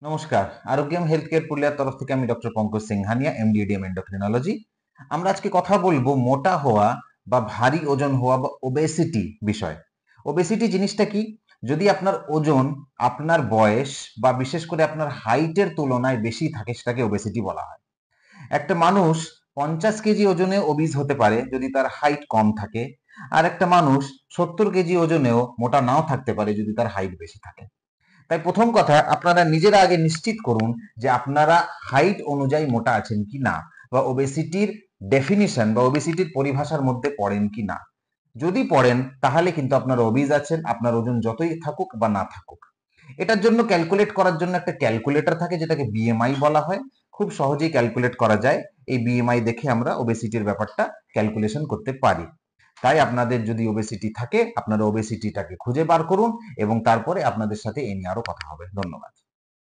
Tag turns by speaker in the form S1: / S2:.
S1: নমস্কার। Arogyam health care পুরুলিয়ার তরফ থেকে আমি doctor Pankaj Singhania, MDDM endocrinology. আমরা আজকে কথা বলবো মোটা হওয়া বা ভারী ওজন হওয়া বা ওবেসিটি বিষয়। ওবেসিটি জিনিসটা কি? যদি আপনার ওজন আপনার বয়স বা বিশেষ করে আপনার হাইটের তুলনায় বেশি থাকে সেটাকে ওবেসিটি বলা হয়। একটা মানুষ 50 কেজি ওজনে ওবিজ হতে পারে যদি তার হাইট কম থাকে, আর একটা মানুষ 70 কেজি ওজনেও মোটা নাও থাকতে পারে যদি তার হাইট বেশি থাকে। তাই প্রথম কথা, আপনারা নিজেরা আগে নিশ্চিত করুন যে আপনারা হাইট অনুযায়ী মোটা আছেন কি না, বা ওবেসিটির ডেফিনিশন বা ওবেসিটির পরিভাষার মধ্যে পড়েন কি না। যদি পড়েন তাহলে কিন্তু আপনারা ওবিজ আছেন, আপনার ওজন যতই থাকুক বা না থাকুক। এটার জন্য ক্যালকুলেট করার জন্য একটা ক্যালকুলেটর থাকে যেটাকে বিএমআই বলা হয়। খুব সহজেই ক্যালকুলেট করা যায়। এই বিএমআই দেখে আমরা ওবেসিটির ব্যাপারটা ক্যালকুলেশন করতে পারি। তাই আপনাদের যদি ওবেসিটি থাকে, আপনারা ওবেসিটিটাকে খুঁজে বার করুন এবং তারপরে আপনাদের সাথে এ নিয়ে আরো কথা হবে। ধন্যবাদ।